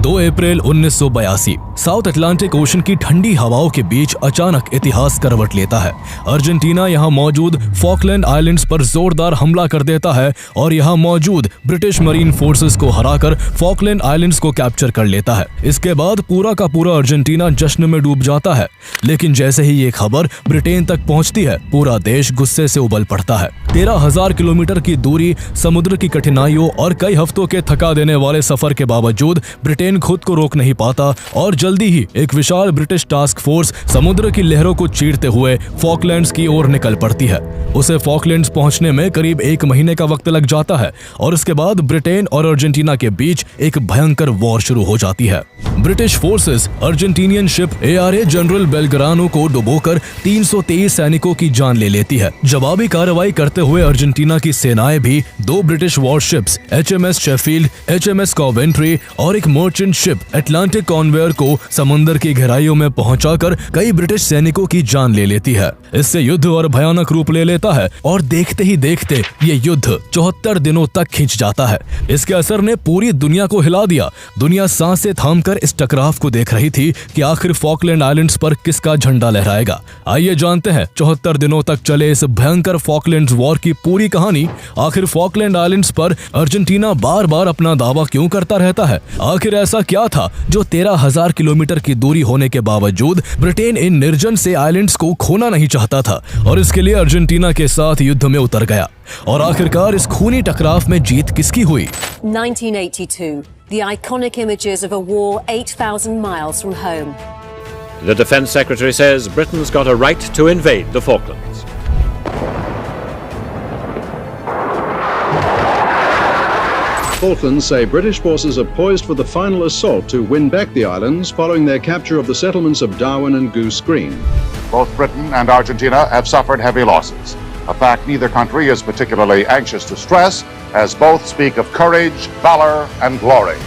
2 अप्रैल 1982 south Atlantic ocean की ठंडी हवाओं के बीच अचानक इतिहास करवट लेता है। अर्जेंटीना यहां मौजूद फॉकलैंड आइलैंड्स पर जोरदार हमला कर देता है और यहां मौजूद ब्रिटिश मरीन फोर्सेस को हराकर फॉकलैंड आइलैंड्स को कैप्चर कर लेता है। इसके बाद पूरा का पूरा अर्जेंटीना जश्न में डूब जाता है। लेकिन जैसे ही ये खबर ब्रिटेन तक पहुंचती है, पूरा देश गुस्से से उबल पड़ता है। 13,000 किलोमीटर की दूरी, समुद्र की कठिनाइयों और कई हफ्तों के थका देने वाले सफर के बावजूद ब्रिटेन खुद को रोक नहीं पाता और जल्दी ही एक विशाल ब्रिटिश टास्क फोर्स समुद्र की लहरों को चीरते हुए फॉकलैंड्स की ओर निकल पड़ती है। उसे फॉकलैंड्स पहुंचने में करीब 1 महीने का वक्त लग जाता है और इसके बाद ब्रिटेन और अर्जेंटीना के बीच एक भयंकर वॉर शुरू हो जाती है। British forces Argentinian ship ARA General Belgrano को डुबोकर 323 सैनिकों की जान ले लेती है। जवाबी कार्रवाई करते हुए अर्जेंटीना की सेनाएं भी 2 British warships HMS Sheffield, HMS Coventry और एक मर्चेंट शिप अटलांटिक कॉन्वेयर को समुद्र की गहराइयों में पहुंचाकर कई ब्रिटिश सैनिकों की जान ले लेती है। इससे युद्ध और भयानक रूप ले लेता है और देखते ही देखते ये युद्ध 74 दिनों तक खिंच जाता है। इसके असर ने पूरी दुनिया को हिला दिया। दुनिया सांसें थामकर इस टकराव को देख रही थी कि आखिर फॉकलैंड आइलैंड्स पर किसका झंडा लहराएगा। आइए जानते हैं 74 दिनों तक चले इस भयंकर फॉकलैंड्स वॉर की पूरी कहानी। आखिर फॉकलैंड आइलैंड्स पर अर्जेंटीना बार बार अपना दावा क्यों करता रहता है? आखिर ऐसा क्या था जो 13,000 किलोमीटर की दूरी होने के बावजूद ब्रिटेन इन निर्जन से आइलैंड्स को खोना नहीं चाहता था और इसके लिए अर्जेंटीना के साथ युद्ध में उतर गया? और आखिरकार इस खूनी टकराव में जीत किसकी हुई? 1982, the iconic images of a war 8,000 miles from home. The Defense Secretary says Britain's got a right to invade the Falklands. Falklands say British forces are poised for the final assault to win back the islands following their capture of the settlements of Darwin and Goose Green. Both Britain and Argentina have suffered heavy losses, a fact neither country is particularly anxious to stress, as both speak of courage, valor, and glory.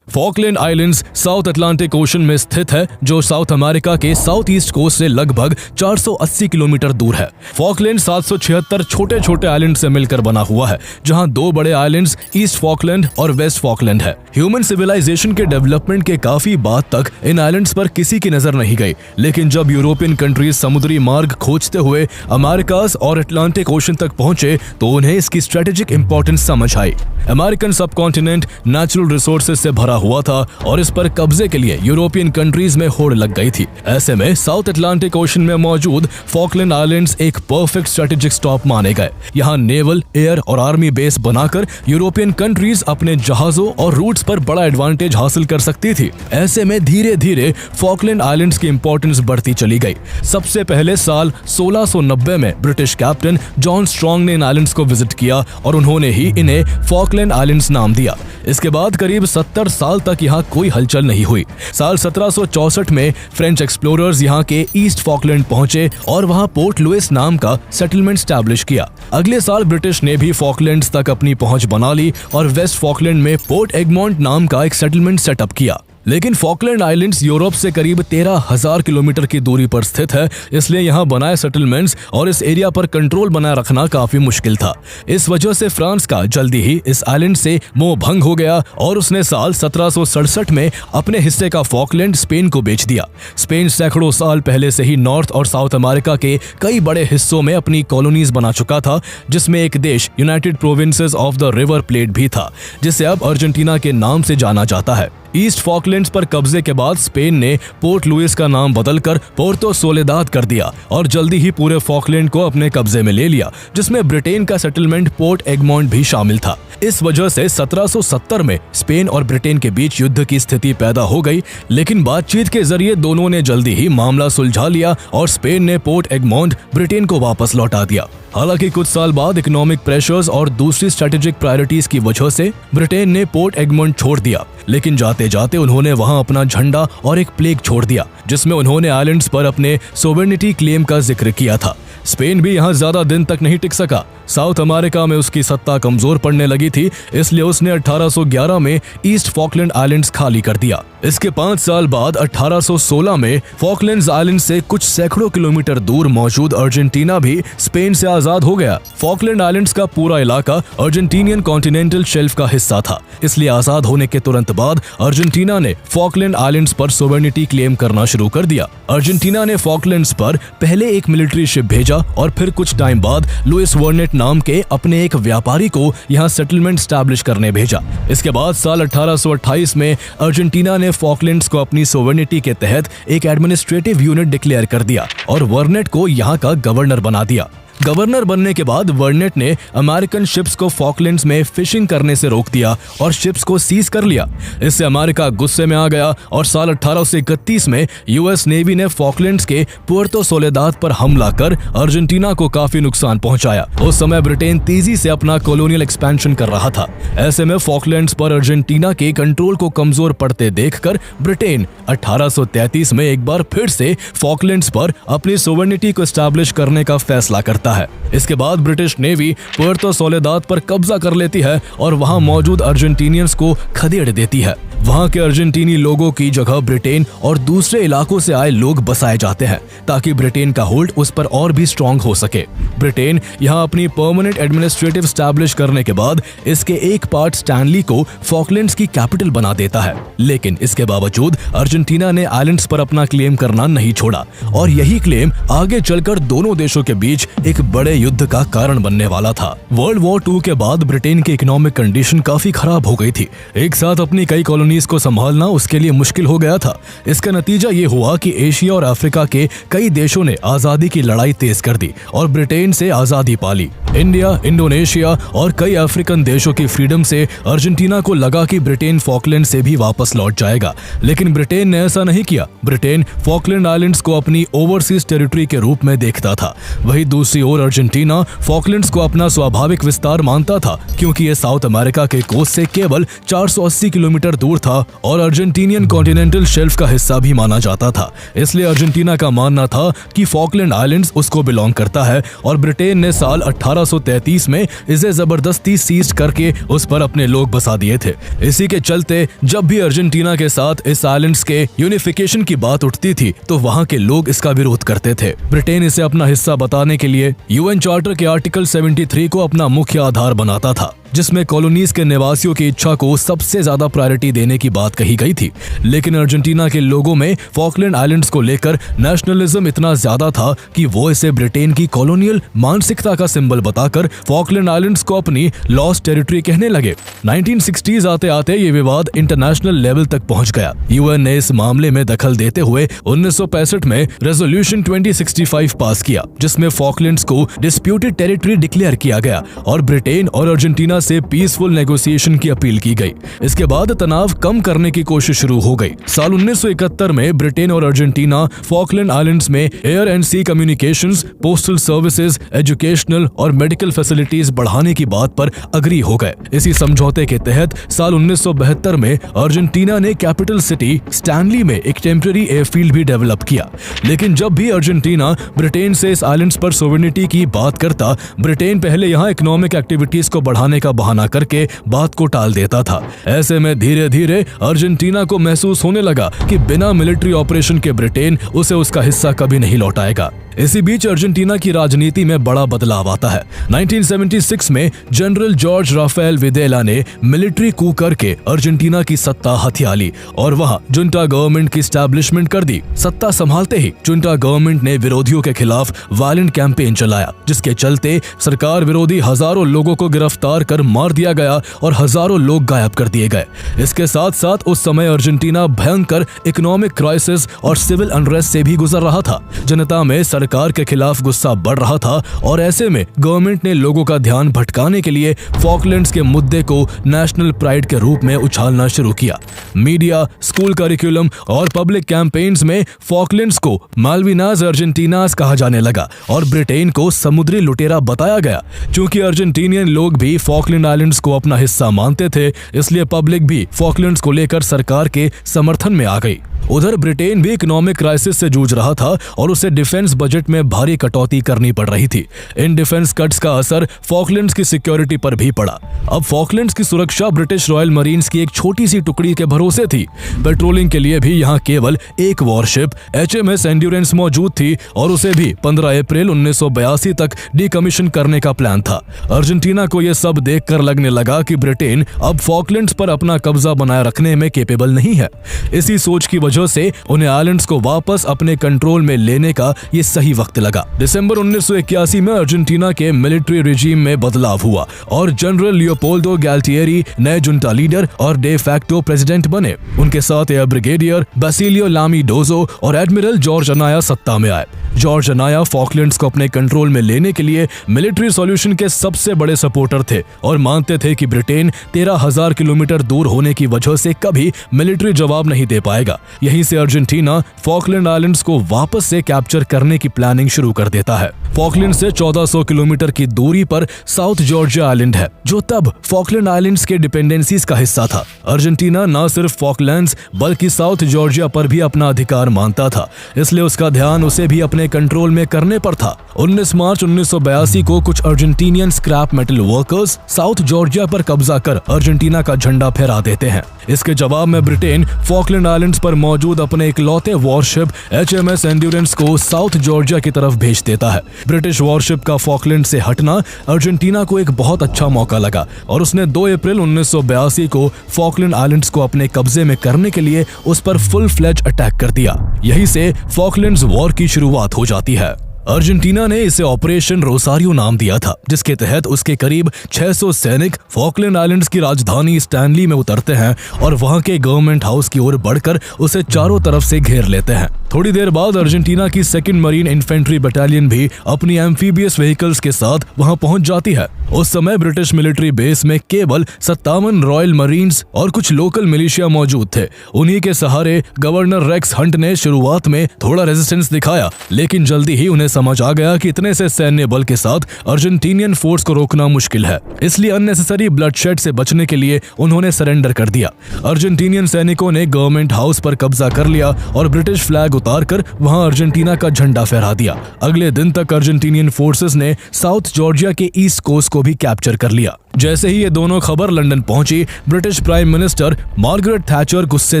Falkland islands south Atlantic ocean में स्थित है, जो south America के south east coast से लगभग 480 kilometre दूर है। Falkland 776 छोटे छोटे आइलैंड से मिलकर बना हुआ है, जहां 2 बड़े आइलैंड्स ईस्ट फॉकलैंड और वेस्ट फॉकलैंड है। ह्यूमन सिविलाइजेशन के डेवलपमेंट के काफी बाद तक इन आइलैंड्स पर किसी की नजर नहीं गई, लेकिन जब यूरोपियन कंट्रीज समुद्री मार्ग खोजते हुए अमेरिकास और अटलांटिक ओशन तक पहुंचे तो उन्हें इसकी स्ट्रेटेजिक इंपॉर्टेंस समझ आई। अमेरिकन सबकॉन्टिनेंट नेचुरल रिसोर्सेज से भरा हुआ था और इस पर कब्जे के लिए यूरोपियन कंट्रीज में होड़ लग गई थी। ऐसे में साउथ अटलांटिक ओशन में मौजूद फॉकलैंड आइलैंड्स एक परफेक्ट स्ट्रेटेजिक स्टॉप माने गए। यहाँ नेवल, एयर और आर्मी बेस बनाकर यूरोपियन कंट्रीज अपने जहाजों और रूट्स पर बड़ा एडवांटेज हासिल कर सकती थी। ऐसे में धीरे धीरे फॉकलैंड आइलैंड्स की इंपॉर्टेंस बढ़ती चली गई। सबसे पहले साल 1690 में ब्रिटिश कैप्टन जॉन स्ट्रॉन्ग ने इन आइलैंड्स को विजिट किया और उन्होंने ही इन्हें फॉकलैंड आइलैंड्स नाम दिया। इसके बाद करीब 70 साल तक यहाँ कोई हलचल नहीं हुई। साल 1764 में फ्रेंच एक्सप्लोरर्स यहाँ के ईस्ट फॉकलैंड पहुंचे और वहाँ पोर्ट लुइस नाम का सेटलमेंट स्टैब्लिश किया। अगले साल ब्रिटिश ने भी फॉकलैंड्स तक अपनी पहुंच बना ली और वेस्ट फॉकलैंड में पोर्ट एगमोंट नाम का एक सेटलमेंट सेटअप किया। लेकिन फॉकलैंड आइलैंड्स यूरोप से करीब 13,000 किलोमीटर की दूरी पर स्थित है, इसलिए यहाँ बनाए सेटलमेंट्स और इस एरिया पर कंट्रोल बनाए रखना काफी मुश्किल था। इस वजह से फ्रांस का जल्दी ही इस आइलैंड से मोह भंग हो गया और उसने साल 1767 में अपने हिस्से का फॉकलैंड स्पेन को बेच दिया। स्पेन सैकड़ों साल पहले से ही नॉर्थ और साउथ अमेरिका के कई बड़े हिस्सों में अपनी कॉलोनीज बना चुका था, जिसमें एक देश United provinces of the river plate भी था, जिसे अब अर्जेंटीना के नाम से जाना जाता है। ईस्ट फॉकलैंड्स पर कब्जे के बाद स्पेन ने पोर्ट लुइस का नाम बदलकर पोर्तो सोलेदाद कर दिया और जल्दी ही पूरे फॉकलैंड को अपने कब्जे में ले लिया, जिसमें ब्रिटेन का सेटलमेंट पोर्ट एगमोंट भी शामिल था। इस वजह से 1770 में स्पेन और ब्रिटेन के बीच युद्ध की स्थिति पैदा हो गई, लेकिन बातचीत के जरिए दोनों ने जल्दी ही मामला सुलझा लिया और स्पेन ने पोर्ट एगमोंट ब्रिटेन को वापस लौटा दिया। हालांकि कुछ साल बाद इकोनॉमिक प्रेशर्स और दूसरी स्ट्रेटेजिक प्रायोरिटीज की वजह से ब्रिटेन ने पोर्ट एगमोंट छोड़ दिया, लेकिन जाते जाते उन्होंने वहां अपना झंडा और एक प्लेग छोड़ दिया, जिसमें उन्होंने आइलैंड्स पर अपने सोवेरेनिटी क्लेम का जिक्र किया था। स्पेन भी यहाँ ज्यादा दिन तक नहीं टिक सका। साउथ अमेरिका में उसकी सत्ता कमजोर पड़ने लगी थी, इसलिए उसने 1811 में ईस्ट फॉकलैंड आइलैंड्स खाली कर दिया। इसके 5 साल बाद 1816 में फॉकलैंड्स आइलैंड से कुछ सैकड़ों किलोमीटर दूर मौजूद अर्जेंटीना भी स्पेन से आजाद हो गया। फॉकलैंड आइलैंड्स का पूरा इलाका अर्जेंटीनियन कॉन्टिनेंटल शेल्फ का हिस्सा था, इसलिए आजाद होने के तुरंत बाद अर्जेंटीना ने फॉकलैंड आइलैंड्स पर सोवेनिटी क्लेम करना शुरू कर दिया। अर्जेंटीना ने फॉकलैंड्स पर पहले एक मिलिट्री शिप भेजा और फिर कुछ टाइम बाद लुइस वर्नेट नाम के अपने एक व्यापारी को यहाँ सेटलमेंट स्टैब्लिश करने भेजा। इसके बाद साल 1828 में अर्जेंटीना ने फॉकलैंड्स को अपनी सोवेनिटी के तहत एक एडमिनिस्ट्रेटिव यूनिट डिक्लेयर कर दिया और वर्नेट को यहाँ का गवर्नर बना दिया। गवर्नर बनने के बाद वर्नेट ने अमेरिकन शिप्स को फॉकलैंड्स में फिशिंग करने से रोक दिया और शिप्स को सीज कर लिया। इससे अमेरिका गुस्से में आ गया और साल 1831 में यूएस नेवी ने फॉकलैंड्स के पुएर्तो सोलेदाद पर हमला कर अर्जेंटीना को काफी नुकसान पहुंचाया। उस समय ब्रिटेन तेजी से अपना कॉलोनियल एक्सपेंशन कर रहा था। ऐसे में फॉकलैंड्स पर अर्जेंटीना के कंट्रोल को कमजोर पड़ते देखकर ब्रिटेन 1833 में एक बार फिर से फॉकलैंड्स पर अपनी सोवेनिटी को एस्टैब्लिश करने का फैसला करता है। इसके बाद ब्रिटिश नेवी पुएर्तो सोलेदाद पर कब्जा कर लेती है और वहां मौजूद अर्जेंटीनियंस को खदेड़ देती है। वहां के अर्जेंटीनी लोगों की जगह ब्रिटेन और दूसरे इलाकों से आए लोग बसाए जाते हैं ताकि ब्रिटेन का होल्ड उस पर और भी स्ट्रांग हो सके। ब्रिटेन यहां अपनी परमानेंट एडमिनिस्ट्रेटिव स्टैब्लिश करने के बाद इसके एक पार्ट स्टैनली को फॉकलैंड्स की कैपिटल बना देता है, लेकिन इसके बावजूद अर्जेंटीना ने आइलैंड्स पर अपना क्लेम करना नहीं छोड़ा और यही क्लेम आगे चलकर दोनों देशों के बीच एक बड़े युद्ध का कारण बनने वाला था। वर्ल्ड वॉर 2 के बाद ब्रिटेन की इकोनॉमिक कंडीशन काफी खराब हो गई थी। एक साथ अपनी कई कॉलोनीज को संभालना उसके लिए मुश्किल हो गया था। इसका नतीजा ये हुआ कि एशिया और अफ्रीका के कई देशों ने आजादी की लड़ाई तेज कर दी और ब्रिटेन से आजादी पाली। इंडिया, इंडोनेशिया और कई अफ्रीकन देशों की फ्रीडम से अर्जेंटीना को लगा कि ब्रिटेन फॉकलैंड से भी वापस लौट जाएगा, लेकिन ब्रिटेन ने ऐसा नहीं किया। ब्रिटेन फॉकलैंड आइलैंड्स को अपनी ओवरसीज टेरिटरी के रूप में देखता था। वहीं दूसरी ओर अर्जेंटीना फॉकलैंड्स को अपना स्वाभाविक विस्तार मानता था, क्योंकि ये साउथ अमेरिका के कोस्ट से केवल 480 किलोमीटर दूर था और अर्जेंटीनियन कॉन्टिनेंटल शेल्फ का हिस्सा भी माना जाता था। इसलिए अर्जेंटीना का मानना था कि फॉकलैंड आइलैंड्स उसको बिलोंग करता है और ब्रिटेन ने साल 1833 में इसे जबरदस्ती सीज करके उस पर अपने लोग बसा दिए थे। इसी के चलते जब भी अर्जेंटीना के साथ इस आइलैंड्स के यूनिफिकेशन की बात उठती थी तो वहां के लोग इसका विरोध करते थे। ब्रिटेन इसे अपना हिस्सा बताने के लिए यूएन चार्टर के आर्टिकल 73 को अपना मुख्य आधार बनाता था, जिसमें कॉलोनीज के निवासियों की इच्छा को सबसे ज्यादा प्रायोरिटी देने की बात कही गई थी। लेकिन अर्जेंटीना के लोगों में फॉकलैंड आइलैंड्स को लेकर नेशनलिज्म इतना ज्यादा था कि वो इसे ब्रिटेन की कॉलोनियल मानसिकता का सिंबल बताकर फॉकलैंड आइलैंड्स को अपनी लॉस्ट टेरिटरी कहने लगे। 1960s आते आते ये विवाद इंटरनेशनल लेवल तक पहुंच गया। यूएन ने इस मामले में दखल देते हुए 1965 में रेजोल्यूशन 2065 पास किया, जिसमें फॉकलैंड्स को डिस्प्यूटेड टेरिटरी डिक्लेयर किया गया और ब्रिटेन और अर्जेंटीना से पीसफुल नेगोशिएशन की अपील की गई। इसके बाद तनाव कम करने की कोशिश शुरू हो गई। साल 1971 में ब्रिटेन और अर्जेंटीना फॉकलैंड आइलैंड्स में air and sea communications, postal services, educational और मेडिकल फैसिलिटीज बढ़ाने की बात पर अग्री हो गए। इसी समझौते के तहत साल 1972 में अर्जेंटीना ने कैपिटल सिटी स्टैनली में एक टेम्पररी एयरफील्ड भी डेवलप किया। लेकिन जब भी अर्जेंटीना ब्रिटेन से इस आइलैंड्स पर सोवेनिटी की बात करता, ब्रिटेन पहले यहाँ इकोनॉमिक एक्टिविटीज को बढ़ाने का बहाना करके बात को टाल देता था। ऐसे में धीरे धीरे अर्जेंटीना को महसूस होने लगा कि बिना मिलिट्री ऑपरेशन के ब्रिटेन उसे उसका हिस्सा कभी नहीं लौटाएगा। इसी बीच अर्जेंटीना की राजनीति में बड़ा बदलाव आता है। 1976 में जनरल जॉर्ज राफेल विदेला ने मिलिट्री कू करके अर्जेंटीना की सत्ता हथिया ली और वहां जुंटा गवर्नमेंट की एस्टैब्लिशमेंट कर दी। सत्ता संभालते ही जुंटा गवर्नमेंट ने विरोधियों के खिलाफ वायलेंट कैंपेन चलाया, जिसके चलते सरकार विरोधी हजारों लोगों को गिरफ्तार कर मार दिया गया और हजारों लोग गायब कर दिए गए। इसके साथ साथ उस समय अर्जेंटीना भयंकर इकोनॉमिक क्राइसिस और सिविल अनरेस्ट से भी गुजर रहा था। जनता में सरकार के खिलाफ गुस्सा बढ़ रहा था और ऐसे में गवर्नमेंट ने लोगों का ध्यान भटकाने के लिए फॉकलैंड्स के मुद्दे को नेशनल प्राइड के रूप में उछालना शुरू किया। मीडिया, स्कूल करिकुलम और पब्लिक कैंपेन्स में फॉकलैंड्स को मालविनास अर्जेंटीनास कहा जाने लगा और ब्रिटेन को समुद्री लुटेरा बताया गया। क्योंकि अर्जेंटीनियन लोग भी फॉकलैंड आइलैंड्स को अपना हिस्सा मानते थे, इसलिए पब्लिक भी फॉकलैंड्स को लेकर सरकार के समर्थन में आ गई। उधर ब्रिटेन भी इकोनॉमिक क्राइसिस से जूझ रहा था और उसे डिफेंस बजट में भारी कटौती करनी पड़ रही थी। इन डिफेंस कट्स का असर फॉकलैंड्स की सिक्योरिटी पर भी पड़ा। अब फॉकलैंड्स की सुरक्षा ब्रिटिश रॉयल मरीन्स की एक छोटी सी टुकड़ी के भरोसे थी। पेट्रोलिंग के लिए भी यहाँ केवल एक वॉरशिप HMS एंड्योरेंस मौजूद थी और उसे भी 15 अप्रैल 1982 तक डीकमीशन करने का प्लान था। अर्जेंटीना को यह सब देखकर लगने लगा कि ब्रिटेन अब फॉकलैंड्स पर अपना कब्जा बनाए रखने में कैपेबल नहीं है। इसी सोच की वजह से उन्हें आइलैंड्स को वापस अपने कंट्रोल में लेने का ये सही वक्त लगा। दिसंबर 1981 में अर्जेंटीना के मिलिट्री रिजीम में बदलाव हुआ और जनरल लियोपोल्डो गैल्टिएरी नए जुंटा लीडर और डे फैक्टो प्रेसिडेंट बने। उनके साथ एयर ब्रिगेडियर बासिलियो लामी डोजो और एडमिरल जॉर्ज अनाया सत्ता में आए। जॉर्ज अनाया फॉकलैंड्स को अपने कंट्रोल में लेने के लिए मिलिट्री सॉल्यूशन के सबसे बड़े सपोर्टर थे और मानते थे कि ब्रिटेन 13,000 किलोमीटर दूर होने की वजह से कभी मिलिट्री जवाब नहीं दे पाएगा। यहीं से अर्जेंटीना फॉकलैंड आइलैंड्स को वापस से कैप्चर करने की प्लानिंग शुरू कर देता है। फॉकलैंड से 1400 किलोमीटर की दूरी पर साउथ जॉर्जिया आइलैंड है, जो तब फॉकलैंड आइलैंड्स के डिपेंडेंसीज का हिस्सा था। अर्जेंटीना न सिर्फ फॉकलैंड्स बल्कि साउथ जॉर्जिया पर भी अपना अधिकार मानता था, इसलिए उसका ध्यान उसे भी अपने कंट्रोल में करने पर था। 19 मार्च 1982 को कुछ Argentinian scrap metal workers south Georgia पर कब्जा कर अर्जेंटीना का झंडा फहरा देते हैं। इसके जवाब में ब्रिटेन फॉकलैंड आइलैंड्स पर मौजूद अपने इकलौते वॉरशिप HMS एंड्योरेंस को साउथ जॉर्जिया की तरफ भेज देता है। ब्रिटिश वॉरशिप का फॉकलैंड से हटना अर्जेंटीना को एक बहुत अच्छा मौका लगा और उसने 2 अप्रैल 1982 को फॉकलैंड आइलैंड्स को अपने कब्जे में करने के लिए उस पर फुल फ्लेज अटैक कर दिया। यहीं से फॉकलैंड्स वॉर की शुरुआत हो जाती है। अर्जेंटीना ने इसे ऑपरेशन रोसारियो नाम दिया था, जिसके तहत उसके करीब 600 सैनिक फॉकलैंड आइलैंड्स की राजधानी स्टैनली में उतरते हैं और वहां के गवर्नमेंट हाउस की ओर बढ़कर उसे चारों तरफ से घेर लेते हैं। थोड़ी देर बाद अर्जेंटीना की 2nd मरीन इन्फेंट्री बटालियन भी अपनी एम्फीबियस व्हीकल्स के साथ वहां पहुंच जाती है। उस समय ब्रिटिश मिलिट्री बेस में केवल 57 रॉयल मरीन्स और कुछ लोकल मिलिशिया मौजूद थे। उन्हीं के सहारे गवर्नर रेक्स हंट ने शुरुआत में थोड़ा रेजिस्टेंस दिखाया, लेकिन जल्दी ही उन्हें समझ आ गया कि इतने से सैन्य बल के साथ अर्जेंटीनियन फोर्स को रोकना मुश्किल है। इसलिए अननेसेसरी ब्लडशेड से बचने के लिए उन्होंने सरेंडर कर दिया। अर्जेंटीनियन सैनिकों ने गवर्नमेंट हाउस पर कब्जा कर लिया और ब्रिटिश फ्लैग उतारकर वहां अर्जेंटीना का झंडा फहरा दिया। अगले दिन तक अर्जेंटीनियन फोर्सेस ने साउथ जॉर्जिया के ईस्ट कोस्ट को भी कैप्चर कर लिया। जैसे ही ये दोनों खबर लंदन पहुंची, British prime minister Margaret Thatcher गुस्से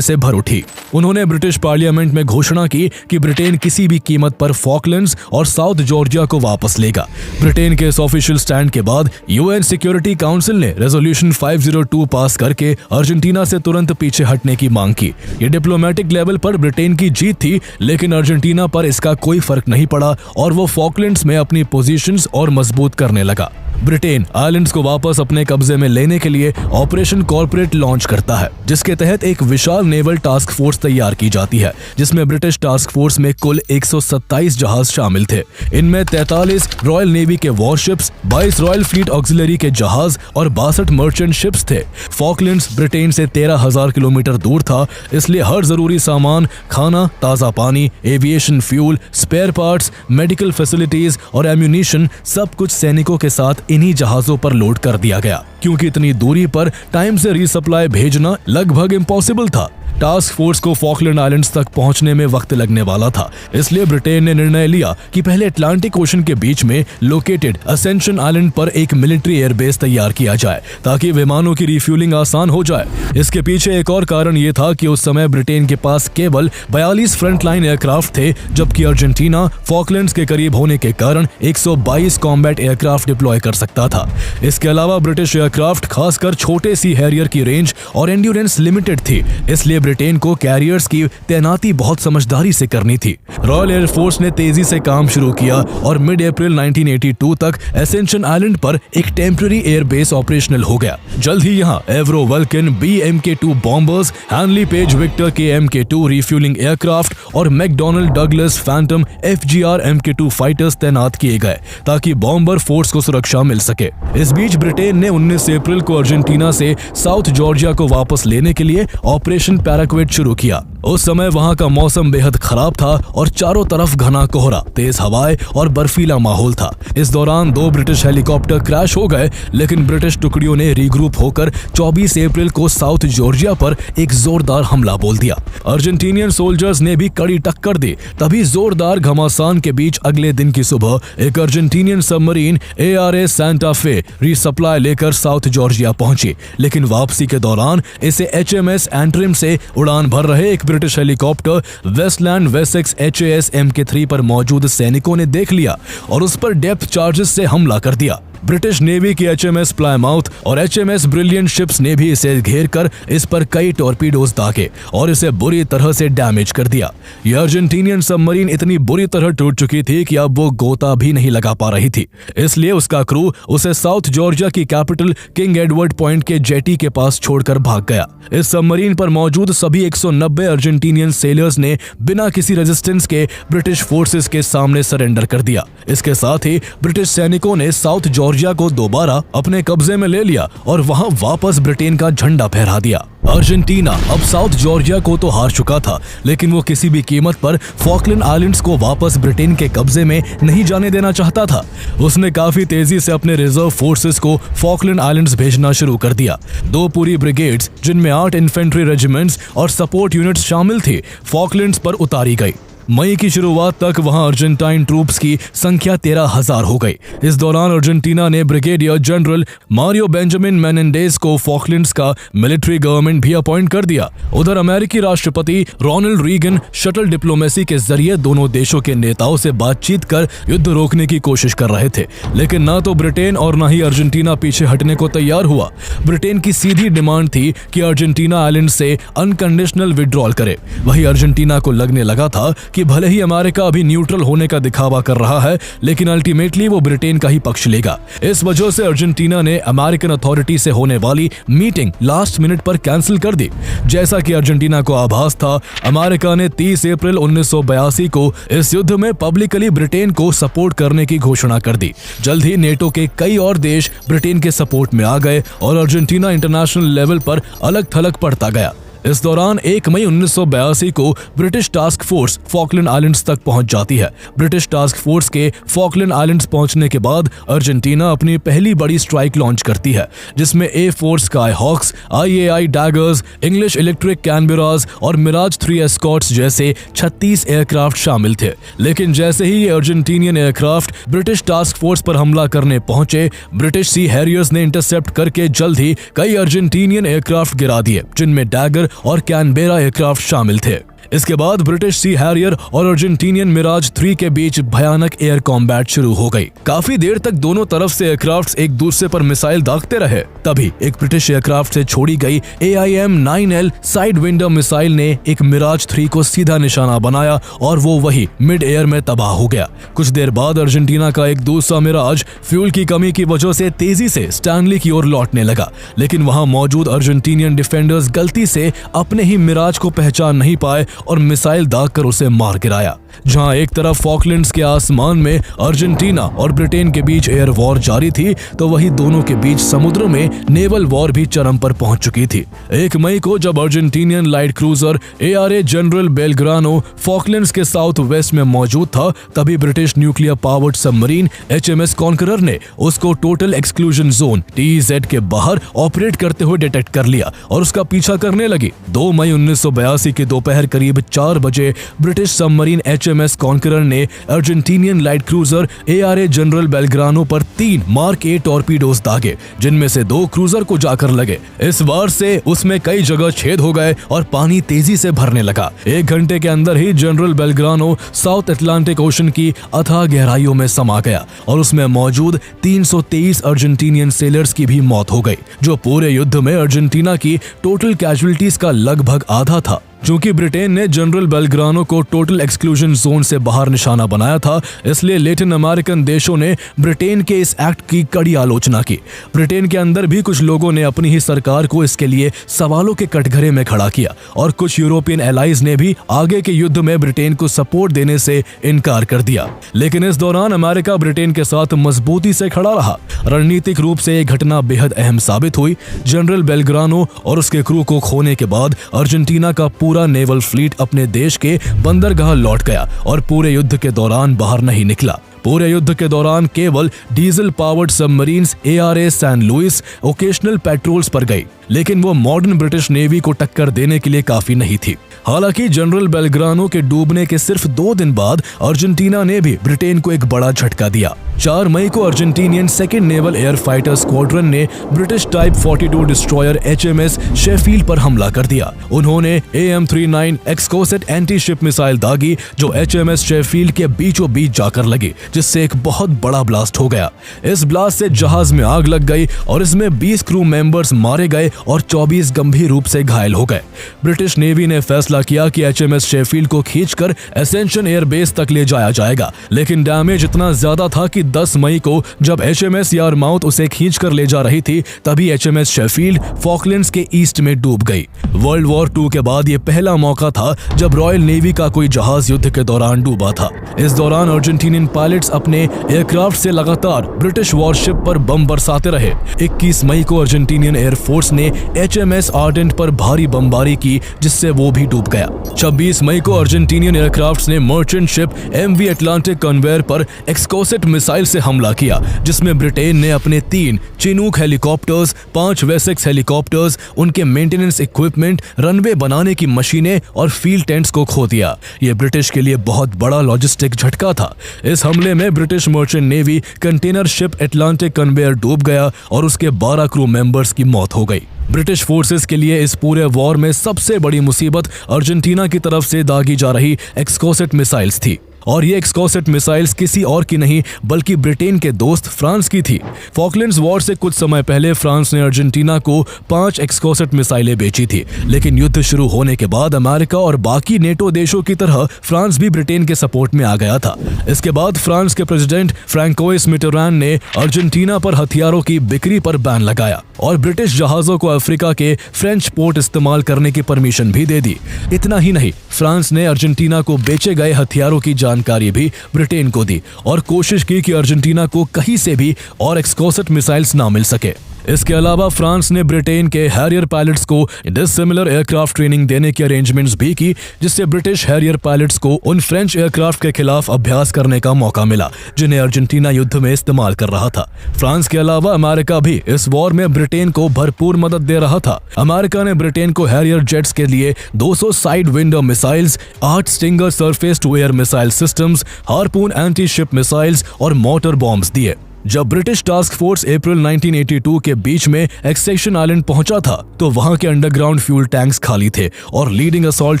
से भर उठी। उन्होंने ब्रिटिश पार्लियामेंट में घोषणा की कि ब्रिटेन किसी भी कीमत पर फॉकलैंड्स और साउथ जॉर्जिया को वापस लेगा। ब्रिटेन के इस ऑफिशियल स्टैंड के बाद UN सिक्योरिटी काउंसिल ने रेजोल्यूशन 502 पास करके अर्जेंटीना से तुरंत पीछे हटने की मांग की। ये डिप्लोमेटिक लेवल पर ब्रिटेन की जीत थी, लेकिन अर्जेंटीना पर इसका कोई फर्क नहीं पड़ा और वो फॉकलैंड्स में अपनी पोजीशंस और मजबूत करने लगा। ब्रिटेन आइलैंड्स को वापस अपने कब्जे में लेने के लिए ऑपरेशन कॉर्पोरेट लॉन्च करता है, जिसके तहत एक विशाल नेवल टास्क फोर्स तैयार की जाती है, जिसमें ब्रिटिश टास्क फोर्स में कुल 127 जहाज शामिल थे। इनमें 43 रॉयल नेवी के वॉरशिप्स, 22 रॉयल फ्लीट ऑक्सिलरी के जहाज और 62 मर्चेंट शिप्स थे। फॉकलैंड्स ब्रिटेन से 13,000 किलोमीटर दूर था, इसलिए हर जरूरी सामान, खाना, ताजा पानी, aviation fuel, spare parts, medical facilities और एम्यूनिशन सब कुछ सैनिकों के साथ इन्हीं जहाजों पर लोड कर दिया गया, क्योंकि इतनी दूरी पर टाइम से रीसप्लाई भेजना लगभग इम्पॉसिबल था। टास्क फोर्स को फॉकलैंड आइलैंड्स तक पहुंचने में वक्त लगने वाला था, इसलिए ब्रिटेन ने निर्णय लिया कि पहले अटलांटिक ओशन के बीच में लोकेटेड असेंशन आइलैंड पर एक मिलिट्री एयरबेस तैयार किया जाए, ताकि विमानों की रिफ्यूलिंग आसान हो जाए। इसके पीछे एक और कारण ये था कि उस समय ब्रिटेन के पास केवल 42 फ्रंटलाइन एयरक्राफ्ट थे, जबकि अर्जेंटीना फॉकलैंड्स के करीब होने के कारण 122 कॉम्बैट एयरक्राफ्ट डिप्लॉय कर सकता था। इसके अलावा ब्रिटिश एयरक्राफ्ट खासकर छोटे सी हैरियर की रेंज और एंड्योरेंस लिमिटेड थी, इसलिए ब्रिटेन को कैरियर्स की तैनाती बहुत समझदारी से करनी थी। रॉयल एयरफोर्स ने तेजी से काम शुरू किया और मिड अप्रैल 1982 तक एसेंशन आइलैंड पर एक टेम्पररी एयरबेस ऑपरेशनल हो गया। जल्द ही यहाँ Avro Vulcan BMK-2 bombers, Handley Page Victor KMK-2 refuelling aircraft और McDonnell Douglas Phantom FGR MK-2 fighters तैनात किए गए, ताकि बॉम्बर फोर्स को सुरक्षा मिल सके। इस बीच ब्रिटेन ने 19 अप्रैल को अर्जेंटीना से साउथ जॉर्जिया को वापस लेने के लिए ऑपरेशन पैराक्वेट शुरू किया। उस समय वहां का मौसम बेहद खराब था और चारों तरफ घना कोहरा, तेज हवाएं और बर्फीला माहौल था। इस दौरान 2 ब्रिटिश हेलीकॉप्टर क्रैश हो गए, लेकिन ब्रिटिश टुकड़ियों ने रीग्रुप होकर 24 अप्रैल को साउथ जॉर्जिया पर एक जोरदार हमला बोल दिया। अर्जेंटीनियन सोल्जर्स ने भी कड़ी टक्कर दी। तभी जोरदार घमासान के बीच अगले दिन की सुबह एक Argentinian submarine ARA Santa Fe resupply लेकर साउथ जॉर्जिया पहुंची, लेकिन वापसी के दौरान इसे HMS एंट्रिम से उड़ान भर रहे एक British helicopter Westland Wessex HAS MK3 पर मौजूद सैनिकों ने देख लिया और उस पर डेप्थ चार्जेस से हमला कर दिया। ब्रिटिश नेवी की HMS प्लायमाउथ और HMS ब्रिलियंट शिप्स ने भी इसे घेर कर इस पर कई टॉर्पीडोज दागे और इसे बुरी तरह से डैमेज कर दिया। यह अर्जेंटीनियन सबमरीन इतनी बुरी तरह टूट चुकी थी कि अब वो गोता भी नहीं लगा पा रही थी, इसलिए उसका क्रू उसे साउथ जॉर्जिया की कैपिटल किंग एडवर्ड पॉइंट के जेटी के पास छोड़कर भाग गया। इस सबमरीन पर मौजूद सभी 190 अर्जेंटीनियन सेलर्स ने बिना किसी रेजिस्टेंस के ब्रिटिश फोर्सेस के सामने सरेंडर कर दिया। इसके साथ ही ब्रिटिश सैनिकों ने साउथ जॉर्जिया को दोबारा अपने कब्जे में ले लिया और वहां वापस ब्रिटेन का झंडा फहरा दिया। अर्जेंटीना अब साउथ जॉर्जिया को तो हार चुका था, लेकिन वो किसी भी कीमत पर फॉकलैंड आइलैंड्स को वापस ब्रिटेन के कब्जे में नहीं जाने देना चाहता था। उसने काफी तेजी से अपने रिजर्व फोर्सेस को फॉकलैंड आइलैंड्स भेजना शुरू कर दिया। 2 पूरी ब्रिगेड्स, जिनमें 8 इन्फेंट्री रेजिमेंट्स और सपोर्ट यूनिट्स शामिल थी, फॉकलैंड्स पर उतारी गई। मई की शुरुआत तक वहां अर्जेंटाइन ट्रूप्स की संख्या 13,000 हो गई। इस दौरान अर्जेंटीना ने brigadier general Mario Benjamin Menendez को फॉकलैंड्स का मिलिट्री गवर्नमेंट भी अपॉइंट कर दिया। उधर अमेरिकी राष्ट्रपति रोनाल्ड रीगन शटल डिप्लोमेसी के जरिए दोनों देशों के नेताओं से बातचीत कर युद्ध रोकने की कोशिश कर रहे थे, लेकिन ना तो ब्रिटेन और ना ही अर्जेंटीना पीछे हटने को तैयार हुआ। ब्रिटेन की सीधी डिमांड थी कि अर्जेंटीना आइलैंड से अनकंडीशनल विड्रॉल करे। वही अर्जेंटीना को लगने लगा था कि भले ही अमेरिका अभी न्यूट्रल होने का दिखावा कर रहा है, लेकिन अल्टीमेटली वो ब्रिटेन का ही पक्ष लेगा। इस वजह से अर्जेंटीना ने अमेरिकन अथॉरिटी से होने वाली मीटिंग लास्ट मिनट पर कैंसिल कर दी। जैसा कि अर्जेंटीना को आभास था, अमेरिका ने 30 अप्रैल 1982 को इस युद्ध में पब्लिकली ब्रिटेन को सपोर्ट करने की घोषणा कर दी। जल्द ही नेटो के कई और देश ब्रिटेन के सपोर्ट में आ गए और अर्जेंटीना इंटरनेशनल लेवल पर अलग थलग पड़ता गया। इस दौरान 1 मई 1982 को British task force Falkland islands तक पहुंच जाती है। ब्रिटिश टास्क फोर्स के फॉकलैंड आइलैंड्स पहुंचने के बाद अर्जेंटीना अपनी पहली बड़ी स्ट्राइक लॉन्च करती है, जिसमें A4 Skyhawks, IAI Daggers, English Electric Canberras और मिराज 3 एस्कॉर्ट्स जैसे 36 एयरक्राफ्ट शामिल थे। लेकिन जैसे ही ये Argentinian aircraft British task force पर हमला करने पहुंचे, ब्रिटिश सी हैरियर्स ने इंटरसेप्ट करके जल्द ही कई अर्जेंटीनियन एयरक्राफ्ट गिरा दिए, जिनमें डैगर और कैनबेरा एयरक्राफ्ट शामिल थे। इसके बाद ब्रिटिश सी हैरियर और अर्जेंटीनियन मिराज 3 के बीच भयानक एयर कॉम्बैट शुरू हो गई। काफी देर तक दोनों तरफ से एयरक्राफ्ट्स एक दूसरे पर मिसाइल दागते रहे। तभी एक ब्रिटिश एयरक्राफ्ट से छोड़ी गई AIM-9L साइड विंडो मिसाइल ने एक मिराज 3 को सीधा निशाना बनाया और वो वही मिड एयर में तबाह हो गया। कुछ देर बाद अर्जेंटीना का एक दूसरा मिराज फ्यूल की कमी की वजह से तेजी से स्टैनली की ओर लौटने लगा, लेकिन वहां मौजूद अर्जेंटीनियन डिफेंडर्स गलती से अपने ही मिराज को पहचान नहीं पाए और मिसाइल दागकर उसे मार गिराया। जहां एक तरफ फॉकलैंड्स के आसमान में अर्जेंटीना और ब्रिटेन के बीच एयर वॉर जारी थी, तो वही दोनों के बीच समुद्र में नेवल वॉर भी चरम पर पहुंच चुकी थी। 1 मई को जब Argentinian light cruiser ARA General Belgrano Falklands के साउथ वेस्ट में मौजूद था, तभी British nuclear powered submarine HMS Conqueror ने उसको टोटल एक्सक्लूजन जोन TEZ के बाहर ऑपरेट करते हुए डिटेक्ट कर लिया और उसका पीछा करने लगी। 2 मई 1982 के दोपहर करीब 4 बजे ब्रिटिश सबमरीन HMS कॉन्करर ने Argentinian light cruiser ARA General Belgrano पर 3 मार्क A टॉर्पीडोज दागे, जिनमें से 2 क्रूजर को जाकर लगे। इस वार से उसमें कई जगह छेद हो गए और पानी तेजी से भरने लगा। 1 घंटे के अंदर ही जनरल बेलग्रानो साउथ अटलांटिक ओशन की अथाह गहराइयों में समा गया और उसमें मौजूद 323 अर्जेंटीनियन सेलर्स की भी मौत हो गई, जो पूरे युद्ध में अर्जेंटीना की टोटल कैजुअलिटीज का लगभग आधा था। चूंकि ब्रिटेन ने जनरल बेलग्रानो को टोटल एक्सक्लूजन जोन से बाहर निशाना बनाया था, इसलिए लैटिन अमेरिकन देशों ने ब्रिटेन के इस एक्ट की कड़ी आलोचना की। ब्रिटेन के अंदर भी कुछ लोगों ने अपनी ही सरकार को इसके लिए सवालों के कटघरे में खड़ा किया और कुछ यूरोपियन एलाइज ने भी आगे के युद्ध में ब्रिटेन को सपोर्ट देने से इनकार कर दिया। लेकिन इस दौरान अमेरिका ब्रिटेन के साथ मजबूती से खड़ा रहा। रणनीतिक रूप से यह घटना बेहद अहम साबित हुई। जनरल बेलग्रानो और उसके क्रू को खोने के बाद अर्जेंटीना का पूरा पूरा नेवल फ्लीट अपने देश के बंदरगाह लौट गया और पूरे युद्ध के दौरान बाहर नहीं निकला। पूरे युद्ध के दौरान केवल diesel powered submarines ARA San Luis occasional patrols पर गई, लेकिन वो मॉडर्न ब्रिटिश नेवी को टक्कर देने के लिए काफी नहीं थी। हालांकि जनरल बेलग्रानो के डूबने के सिर्फ 2 दिन बाद अर्जेंटीना ने भी ब्रिटेन को एक बड़ा झटका दिया। 4 मई को Argentinian second naval air fighter squadron ने British type 42 destroyer HMS Sheffield पर हमला कर दिया। उन्होंने AM-39 एक्सकोसेट एंटी शिप मिसाइल दागी जो HMS शेफील्ड के बीचों बीच जाकर लगी, जिससे एक बहुत बड़ा ब्लास्ट हो गया। इस ब्लास्ट से जहाज में आग लग गई और इसमें 20 क्रू मेंबर्स मारे गए और 24 गंभीर रूप से घायल हो गए। ब्रिटिश नेवी ने फैसला किया कि HMS शेफील्ड को खींचकर एसेंशन एयरबेस तक ले जाया जाएगा, लेकिन डैमेज इतना ज्यादा था कि 10 मई को जब HMS यारमाउथ उसे खींचकर ले जा रही थी, तभी HMS शेफील्ड फॉकलैंड्स के ईस्ट में डूब गई। वर्ल्ड वॉर 2 के बाद ये पहला मौका था जब रॉयल नेवी का कोई जहाज युद्ध के दौरान डूबा था। इस दौरान अर्जेंटीनियन पायलट्स अपने एयरक्राफ्ट से लगातार ब्रिटिश वॉरशिप पर बम बरसाते रहे। 21 मई को अर्जेंटीनियन एयरफोर्स ने HMS आर्डेंट पर भारी बमबारी की, जिससे वो भी डूब गया। 26 मई को अर्जेंटीनियन एयरक्राफ्ट ने merchant ship MV Atlantic conveyor पर एक्सकोसेट मिसाइल से हमला किया, जिसमें ब्रिटेन ने अपने 3 चिनूक हेलीकॉप्टर्स, 5 वेसेक्स हेलीकॉप्टर्स, उनके मेंटेनेंस इक्विपमेंट, रनवे बनाने की मशीनें और फील्ड टेंट्स को खो दिया। ये ब्रिटिश के लिए बहुत बड़ा लॉजिस्टिक झटका था। इस हमले में British merchant navy container ship Atlantic conveyor डूब गया और उसके 12 क्रू मेंबर्स की मौत हो गई। ब्रिटिश फोर्सेस के लिए इस पूरे वॉर में सबसे बड़ी मुसीबत अर्जेंटीना की तरफ से दागी जा रही एक्सकोसेट मिसाइल्स थी, और ये एक्सकोसेट मिसाइल्स किसी और की नहीं बल्कि ब्रिटेन के दोस्त फ्रांस की थी। फॉकलैंड्स वॉर से कुछ समय पहले फ्रांस ने अर्जेंटीना को 5 एक्सकोसेट मिसाइलें बेची थी, लेकिन युद्ध शुरू होने के बाद अमेरिका और बाकी नेटो देशों की तरह फ्रांस भी ब्रिटेन के सपोर्ट में आ गया था। इसके बाद फ्रांस के प्रेसिडेंट फ्रैंकोइस मिटेरान ने अर्जेंटीना पर हथियारों की बिक्री पर बैन लगाया और ब्रिटिश जहाजों को अफ्रीका के फ्रेंच पोर्ट इस्तेमाल करने की परमिशन भी दे दी। इतना ही नहीं, फ्रांस ने अर्जेंटीना को बेचे गए हथियारों की जानकारी भी ब्रिटेन को दी और कोशिश की कि अर्जेंटीना को कहीं से भी और एक्सकोसेट मिसाइल्स ना मिल सके। इसके अलावा फ्रांस ने ब्रिटेन के हैरियर पायलट्स को डिसिमिलर एयरक्राफ्ट ट्रेनिंग देने की अरेंजमेंट्स भी की, जिससे ब्रिटिश हैरियर पायलट्स को उन फ्रेंच एयरक्राफ्ट के खिलाफ अभ्यास करने का मौका मिला जिन्हें अर्जेंटीना युद्ध में इस्तेमाल कर रहा था। फ्रांस के अलावा अमेरिका भी इस वॉर में ब्रिटेन को भरपूर मदद दे रहा था। अमेरिका ने ब्रिटेन को हैरियर जेट्स के लिए 200 Sidewinder missiles, 8 Stinger surface to air missile systems, Harpoon anti ship missiles और मोटर बॉम्ब्स दिए। जब ब्रिटिश टास्क फोर्स अप्रैल 1982 के बीच में एक्सेशन आइलैंड पहुंचा था, तो वहां के अंडरग्राउंड फ्यूल टैंक्स खाली थे और leading assault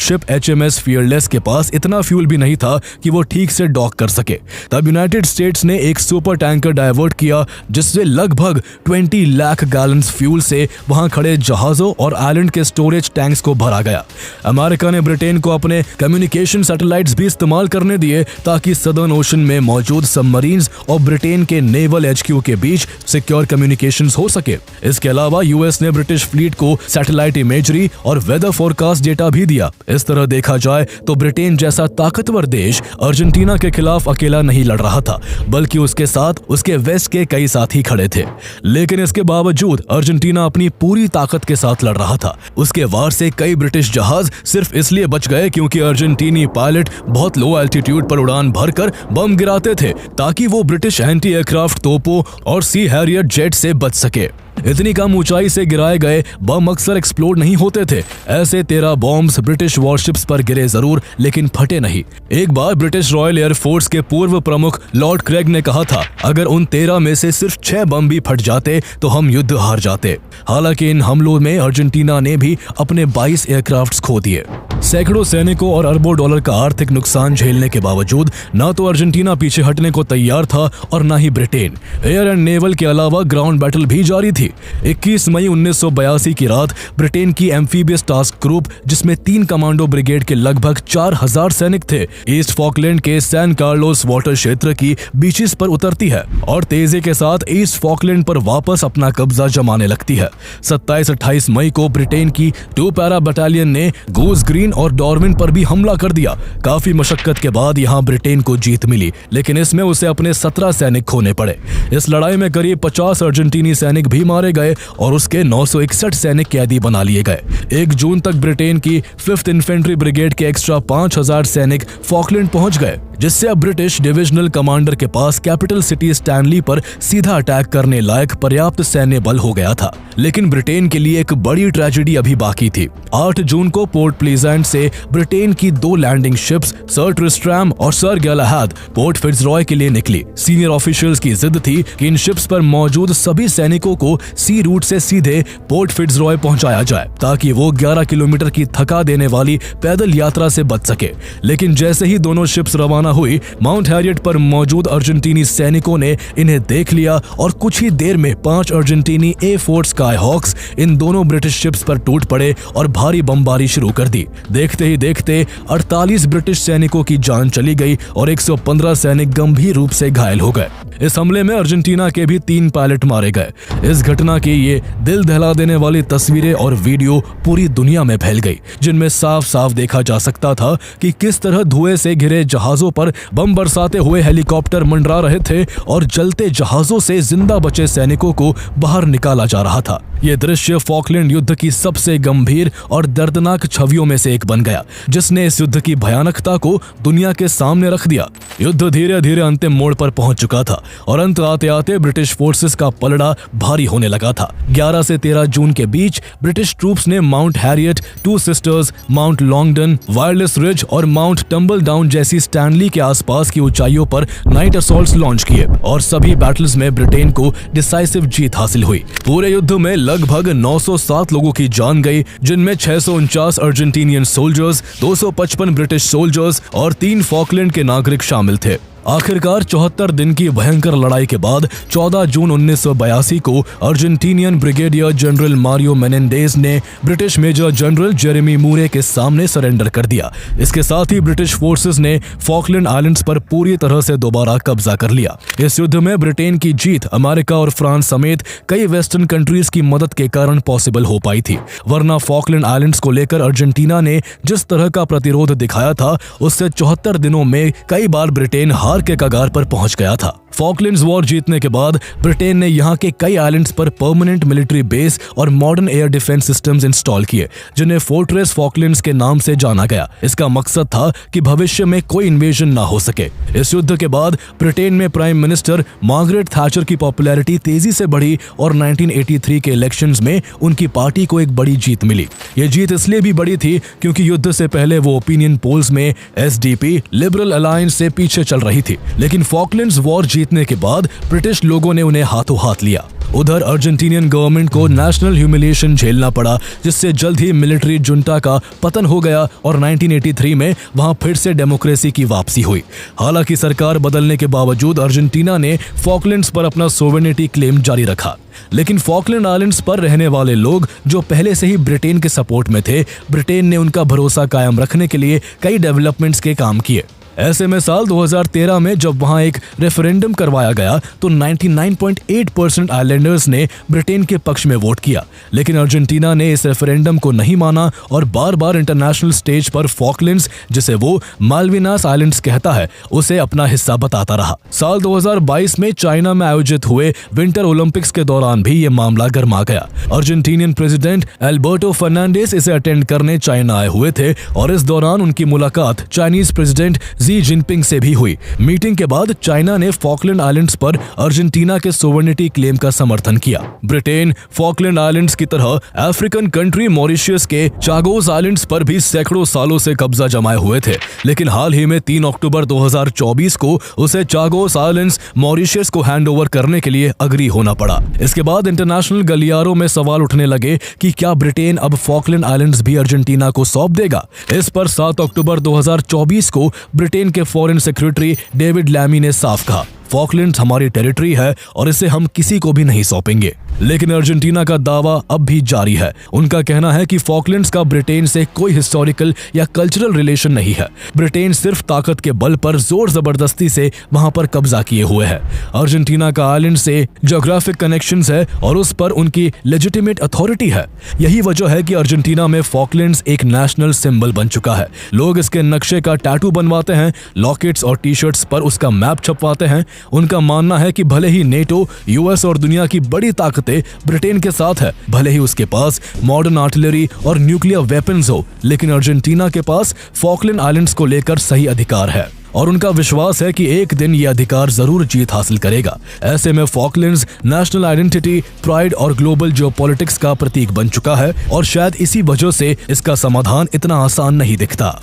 ship HMS fearless के पास इतना फ्यूल भी नहीं था कि वो ठीक से डॉक कर सके। तब यूनाइटेड स्टेट्स ने एक सुपर टैंकर डायवर्ट किया, जिससे लगभग 20 लाख गैलन्स फ्यूल से वहां खड़े जहाजों और आइलैंड के स्टोरेज टैंक्स को भरा गया। अमेरिका ने ब्रिटेन को अपने कम्युनिकेशन सैटेलाइट्स भी इस्तेमाल करने दिए ताकि सदर्न ओशन में मौजूद सबमरीन्स और ब्रिटेन के नेवल HQ के बीच सिक्योर कम्युनिकेशंस हो सके। इसके अलावा यूएस ने ब्रिटिश फ्लीट को सैटेलाइट इमेजरी और वेदर फोरकास्ट डेटा भी दिया। इस तरह देखा जाए तो ब्रिटेन जैसा ताकतवर देश अर्जेंटीना के खिलाफ अकेला नहीं लड़ रहा था, बल्कि उसके साथ उसके वेस्ट के कई साथी खड़े थे। लेकिन इसके बावजूद अर्जेंटीना अपनी पूरी ताकत के साथ लड़ रहा था। उसके वार से कई ब्रिटिश जहाज सिर्फ इसलिए बच गए क्योंकि अर्जेंटीनी पायलट बहुत लो एल्टीट्यूड पर उड़ान भरकर बम गिराते थे ताकि वो ब्रिटिश एंटी एयरक्राफ्ट तोपों और सी हैरियर जेट से बच सके। इतनी कम ऊंचाई से गिराए गए बम अक्सर एक्सप्लोड नहीं होते थे। ऐसे 13 बॉम्ब्स ब्रिटिश वॉरशिप्स पर गिरे जरूर, लेकिन फटे नहीं। एक बार ब्रिटिश रॉयल एयरफोर्स के पूर्व प्रमुख लॉर्ड क्रेग ने कहा था, अगर उन 13 में से सिर्फ 6 बम भी फट जाते तो हम युद्ध हार जाते। हालांकि इन हमलों में अर्जेंटीना ने भी अपने 22 एयरक्राफ्ट्स खो दिए। सैकड़ों सैनिकों और अरबों डॉलर का आर्थिक नुकसान झेलने के बावजूद न तो अर्जेंटीना पीछे हटने को तैयार था और न ही ब्रिटेन। एयर एंड नेवल के अलावा ग्राउंड बैटल भी जारी थी। 21 मई 1982 की रात ब्रिटेन की एम्फीबियस टास्क ग्रुप, जिसमें 3 कमांडो ब्रिगेड के लगभग 4000 सैनिक थे, ईस्ट फॉकलैंड के सैन कार्लोस वाटर क्षेत्र की बीचेस पर उतरती है और तेजी के साथ ईस्ट फॉकलैंड पर वापस अपना कब्जा जमाने लगती है। 27-28 मई को ब्रिटेन की 2 पैरा बटालियन ने गूस ग्रीन और डॉर्विन पर भी हमला कर दिया। काफी मशक्कत के बाद यहां ब्रिटेन को जीत मिली, लेकिन इसमें उसे अपने 17 सैनिक खोने पड़े। इस लड़ाई में करीब 50 अर्जेंटीनी सैनिक भी मारे गए और उसके 961 सैनिक कैदी बना लिए गए। 1 जून तक ब्रिटेन की 5th इन्फेंट्री ब्रिगेड के एक्स्ट्रा 5000 सैनिक फॉकलैंड पहुंच गए, जिससे अब ब्रिटिश डिविजनल कमांडर के पास कैपिटल सिटी स्टैनली पर सीधा अटैक करने लायक पर्याप्त सैन्य बल हो गया था। लेकिन ब्रिटेन के लिए एक बड़ी ट्रेजेडी अभी बाकी थी। 8 जून को पोर्ट प्लीजेंट से ब्रिटेन की 2 लैंडिंग शिप्स सर ट्रिस्ट्रैम और सर गैलाहद पोर्ट फिट्जरॉय के लिए निकली। सीनियर ऑफिशियल्स की जिद थी कि इन शिप्स पर मौजूद सभी सैनिकों को सी रूट से सीधे पोर्ट फिट्जरॉय पहुंचाया जाए, ताकि वो 11 किलोमीटर की थका देने वाली पैदल यात्रा से बच सके। लेकिन जैसे ही दोनों शिप्स रवाना हुई, माउंट हैरियट पर मौजूद अर्जेंटीनी सैनिकों ने इन्हें देख लिया और कुछ ही देर में 5 अर्जेंटीनी A4 स्काईहॉक्स इन दोनों ब्रिटिश शिप्स पर टूट पड़े और भारी बमबारी शुरू कर दी। देखते ही देखते 48 ब्रिटिश सैनिकों की जान चली गई और 115 सैनिक गंभीर रूप से घायल हो गए। इस हमले में अर्जेंटीना के भी 3 पायलट मारे गए। इस घटना की ये दिल दहला देने वाली तस्वीरें और वीडियो पूरी दुनिया में फैल गई, जिनमें साफ साफ देखा जा सकता था कि किस तरह धुएं से घिरे जहाजों पर बम बरसाते हुए हेलीकॉप्टर मंडरा रहे थे और जलते जहाजों से जिंदा बचे सैनिकों को बाहर निकाला जा रहा था। ये दृश्य फॉकलैंड युद्ध की सबसे गंभीर और दर्दनाक छवियों में से एक बन गया, जिसने इस युद्ध की भयानकता को दुनिया के सामने रख दिया। युद्ध धीरे धीरे अंतिम मोड़ पर पहुंच चुका था और अंत आते आते ब्रिटिश फोर्सेस का पलड़ा भारी होने लगा था। 11 से 13 जून के बीच ब्रिटिश ट्रूप्स ने Mount Harriet, 2 sisters, Mount Longdon, Wireless Ridge और माउंट टम्बल डाउन जैसी स्टैनली के आसपास की ऊंचाइयों पर नाइट असॉल्ट्स लॉन्च किए और सभी बैटल्स में ब्रिटेन को डिसाइसिव जीत हासिल हुई। पूरे युद्ध में लगभग 907 लोगों की जान गई, जिनमें 649 अर्जेंटीनियन सोल्जर्स, 255 ब्रिटिश सोल्जर्स और 3 फॉकलैंड के नागरिक शामिल थे। आखिरकार 74 दिन की भयंकर लड़ाई के बाद 14 जून 1982 को Argentinian brigadier general Mario Menendez ने ब्रिटिश मेजर जनरल जेरेमी मूरे के सामने सरेंडर कर दिया। इसके साथ ही ब्रिटिश फोर्सेस ने फॉकलैंड आइलैंड्स पर पूरी तरह से दोबारा कब्जा कर लिया। इस युद्ध में ब्रिटेन की जीत अमेरिका और फ्रांस समेत कई वेस्टर्न कंट्रीज की मदद के कारण पॉसिबल हो पाई थी, वरना फॉकलैंड आइलैंड्स को लेकर अर्जेंटीना ने जिस तरह का प्रतिरोध दिखाया था, उससे 74 दिनों में कई बार ब्रिटेन के कगार पर पहुंच गया था। फॉकलैंड्स वॉर जीतने के बाद ब्रिटेन ने यहां के कई आइलैंड्स पर परमानेंट मिलिट्री बेस और modern air defence systems install किए, जिन्हें फोर्ट्रेस फॉकलैंड्स के नाम से जाना गया। इसका मकसद था कि भविष्य में कोई इन्वेजन ना हो सके। इस युद्ध के बाद ब्रिटेन में प्राइम मिनिस्टर मार्गरेट थैचर की पॉपुलैरिटी तेजी से बढ़ी और 1983 के इलेक्शंस में उनकी पार्टी को एक बड़ी जीत मिली। ये जीत इसलिए भी बड़ी थी क्योंकि युद्ध से पहले वो ओपिनियन पोल्स में SDP लिबरल अलायंस से पीछे चल रही थी, लेकिन फॉकलैंड्स वॉर जीतने के बाद ब्रिटिश लोगों ने उन्हें हाथों हाथ लिया। उधर अर्जेंटीनियन गवर्नमेंट को नेशनल ह्यूमिलिएशन झेलना पड़ा, जिससे जल्द ही मिलिट्री जुंटा का पतन हो गया और 1983 में वहां फिर से डेमोक्रेसी की वापसी हुई। हालांकि सरकार बदलने के बावजूद अर्जेंटीना ने फॉकलैंड्स पर अपना सोवेरेनिटी क्लेम जारी रखा, लेकिन फॉकलैंड आइलैंड्स पर रहने वाले लोग जो पहले से ही ब्रिटेन के सपोर्ट में थे, ब्रिटेन ने उनका भरोसा कायम रखने के लिए कई डेवलपमेंट्स के काम किए। ऐसे में साल 2013 में जब वहां एक रेफरेंडम करवाया गया तो 99.8% आइलैंडर्स ने ब्रिटेन के पक्ष में वोट किया, लेकिन अर्जेंटीना ने इस रेफरेंडम को नहीं माना और बार बार इंटरनेशनल स्टेज पर फॉकलैंड्स, जिसे वो मालविनास आइलैंड्स कहता है, उसे अपना हिस्सा बताता रहा। साल 2022 में चाइना में आयोजित हुए विंटर ओलंपिक्स के दौरान भी ये मामला गर्मा गया। अर्जेंटीनियन प्रेसिडेंट एल्बर्टो फर्नांडिस इसे अटेंड करने चाइना आए हुए थे और इस दौरान उनकी मुलाकात चाइनीज प्रेसिडेंट शी जिनपिंग से भी हुई। मीटिंग के बाद चाइना ने फॉकलैंड आइलैंड्स पर अर्जेंटीना के सोवेरेनिटी क्लेम का समर्थन किया। ब्रिटेन फॉकलैंड आइलैंड्स की तरह अफ्रीकन कंट्री मॉरिशस के चागोस आइलैंड्स पर भी सैकड़ों सालों से कब्जा जमाए हुए थे, लेकिन हाल ही में 3 अक्टूबर 2024 को उसे चागोस आइलैंड्स मॉरिशस को हैंडओवर करने के लिए अग्री होना पड़ा। इसके बाद इंटरनेशनल गलियारों में सवाल उठने लगे कि क्या ब्रिटेन अब फॉकलैंड आइलैंड्स भी अर्जेंटीना को सौंप देगा। इस पर 7 अक्टूबर 2024 को ब्रिटेन के फॉरेन सेक्रेटरी डेविड लैमी ने साफ कहा, फॉकलैंड्स हमारी टेरिटरी है और इसे हम किसी को भी नहीं सौंपेंगे। लेकिन अर्जेंटीना का दावा अब भी जारी है। उनका कहना है कि फॉकलैंड्स का ब्रिटेन से कोई हिस्टोरिकल या कल्चरल रिलेशन नहीं है। ब्रिटेन सिर्फ ताकत के बल पर जोर जबरदस्ती से वहां पर कब्जा किए हुए है। अर्जेंटीना का आइलैंड से ज्योग्राफिक कनेक्शंस है और उस पर उनकी लेजिटिमेट अथॉरिटी है। यही वजह है कि अर्जेंटीना में फॉकलैंड्स एक नेशनल सिंबल बन चुका है। लोग इसके नक्शे का टैटू बनवाते हैं, लॉकेट्स और टी-शर्ट्स पर उसका मैप छपवाते हैं। उनका मानना है कि भले ही नेटो, US और दुनिया की बड़ी ताकत करते ब्रिटेन के साथ है। भले ही उसके पास मॉडर्न आर्टिलरी और न्यूक्लियर वेपन्स हो, लेकिन अर्जेंटीना के पास फॉकलैंड आइलैंड्स को लेकर सही अधिकार है और उनका विश्वास है कि एक दिन ये अधिकार जरूर जीत हासिल करेगा। ऐसे में फॉकलैंड्स नेशनल आइडेंटिटी, प्राइड और ग्लोबल जियोपॉलिटिक्स का प्रतीक बन चुका है और शायद इसी वजह से इसका समाधान इतना आसान नहीं दिखता।